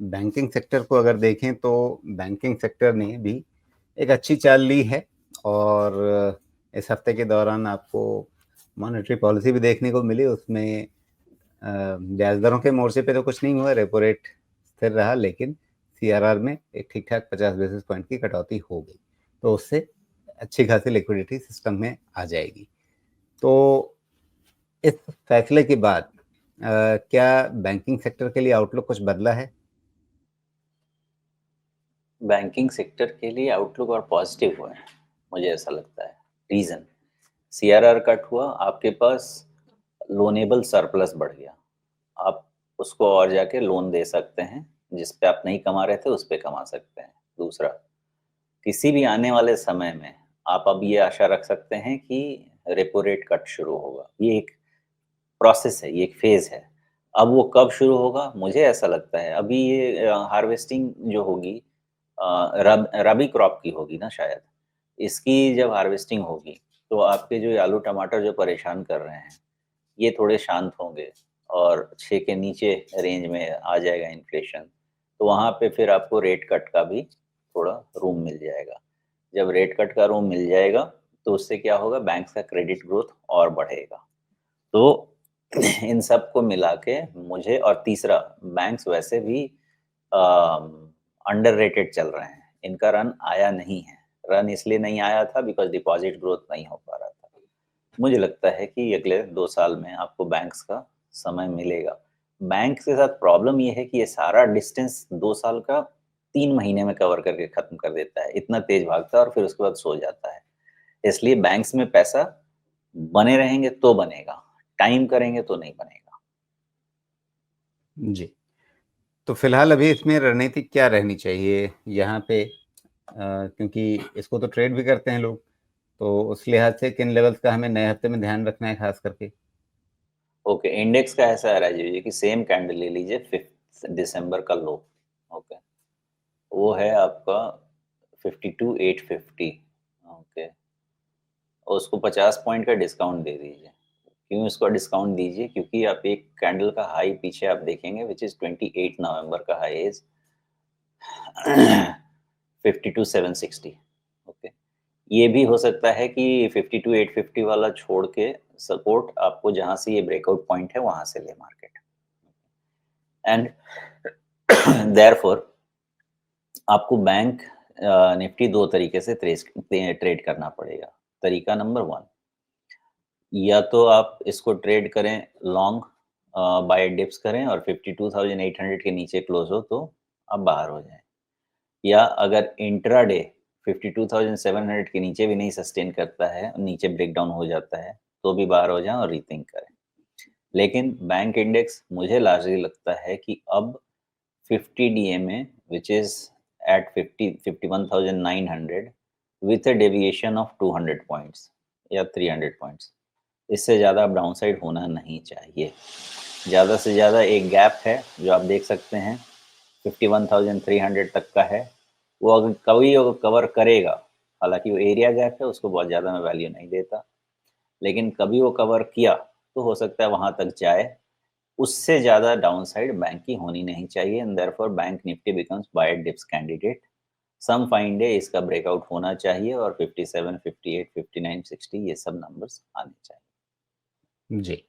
Banking sector को अगर देखें तो बैंकिंग सेक्टर ने भी एक अच्छी चाल ली है और इस हफ्ते के दौरान आपको मॉनेटरी पॉलिसी भी देखने को मिली। उसमें ब्याज दरों के मोर्चे पे तो कुछ नहीं हुआ, रेपो रेट स्थिर रहा, लेकिन सीआरआर में एक ठीक-ठाक 50 बेसिस पॉइंट की कटौती हो गई। तो उससे अच्छी खासी लिक्विडिटी सिस्टम में आ जाएगी। तो इस फैसले के बाद क्या बैंकिंग सेक्टर के लिए आउटलुक कुछ बदला है? बैंकिंग सेक्टर के लिए आउटलुक और पॉजिटिव हुए हैं, मुझे ऐसा लगता है। रीज़न, सीआरआर कट हुआ, आपके पास लोनेबल सरप्लस बढ़ गया। आप उसको और जाके लोन दे सकते हैं, जिस पे आप नहीं कमा रहे थे, उस पे कमा सकते हैं। दूसरा, किसी भी आने वाले समय में आप अब ये आशा रख सकते हैं कि रेपो रेट कट शुरू होगा। ये एक प्रोसेस है, ये एक फ़ेज़ है। अब वो कब शुरू होगा? मुझे ऐसा लगता है अभी ये हार्वेस्टिंग जो होगी रबी क्रॉप की होगी ना शायद। इसकी जब हार्वेस्टिंग होगी, तो आपके जो ये आलू टमाटर जो परेशान कर रहे हैं, ये थोड़े शांत होंगे और 6 के नीचे रेंज में आ जाएगा इन्फ्लेशन। तो वहाँ पे फिर आपको रेट कट का भी थोड़ा रूम मिल जाएगा। जब रेट कट का रूम मिल जाएगा, तो उससे क्या होगा, बैंक्स का क्रेडिट ग्रोथ और बढ़ेगा। तो इन सब को मिला के मुझे, और तीसरा, बैंक्स वैसे भी अंडररेटेड चल रहे हैं। इनका रन आया नहीं है। रन इसलिए नहीं आया था बिकॉज़ डिपॉज़िट ग्रोथ नहीं हो पा रहा था। मुझे लगता है कि अगले 2 साल में आपको बैंक्स का समय मिलेगा। बैंक के साथ प्रॉब्लम ये है कि ये सारा डिस्टेंस 2 साल का 3 महीने में कवर करके खत्म कर देता है। इतना तेज़ भागता है और फिर उसके बाद सो जाता है। इसलिए बैंक्स में पैसा बने रहेंगे तो बनेगा, टाइम करेंगे तो नहीं बनेगा। जी। तो फिलहाल अभी इसमें रणनीति क्या रहनी चाहिए यहाँ पे? क्योंकि इसको तो ट्रेड भी करते हैं लोग, तो उस लिहाज से किन लेवल्स का हमें नए हफ्ते में ध्यान रखना है खास करके? ओके, इंडेक्स का ऐसा है राजीव जी कि सेम कैंडल ले लीजिए 5 दिसंबर का लो। ओके, वो है आपका 52,850। ओके, उसको 50 पॉइंट का डिस्काउंट दे दीजिए। क्यों इसको डिस्काउंट दीजिए? क्योंकि आप एक कैंडल का हाई पीछे आप देखेंगे, विच इज़ 28 नवंबर का हाई इज़ 52,760। ओके, ये भी हो सकता है कि 52,850 वाला छोड़ के सपोर्ट आपको जहाँ से ये ब्रेकआउट पॉइंट है, वहाँ से ले मार्केट। एंड देयरफॉर आपको बैंक निफ्टी 2 तरीके से ट्रेड करना पड़ेगा। तरीका नंबर 1, या तो आप इसको ट्रेड करें लॉन्ग, बाय डिप्स करें और 52,800 के नीचे क्लोज़ हो तो आप बाहर हो जाएँ। या अगर इंट्राडे 52,700 के नीचे भी नहीं सस्टेन करता है, नीचे ब्रेकडाउन हो जाता है, तो भी बाहर हो जाएँ और रीथिंक करें। लेकिन बैंक इंडेक्स मुझे लार्जली लगता है कि अब 50 DMA, which is at 51,900 with a deviation of 200 points या 300 points, इससे ज़्यादा अब डाउनसाइड होना नहीं चाहिए। ज़्यादा से ज़्यादा एक गैप है जो आप देख सकते हैं 51,300 तक का है। वो अगर कभी अगर कवर करेगा, हालाँकि वो एरिया गैप है, उसको बहुत ज़्यादा मैं वैल्यू नहीं देता, लेकिन कभी वो कवर किया तो हो सकता है वहाँ तक जाए। उससे ज़्यादा डाउनसाइड बैंक की होनी नहीं चाहिए and therefore bank nifty becomes buy dips candidate. Some fine day इसका ब्रेकआउट होना चाहिए और 57, 58, 59, 60 ये सब नंबर्स आने चाहिए। जी।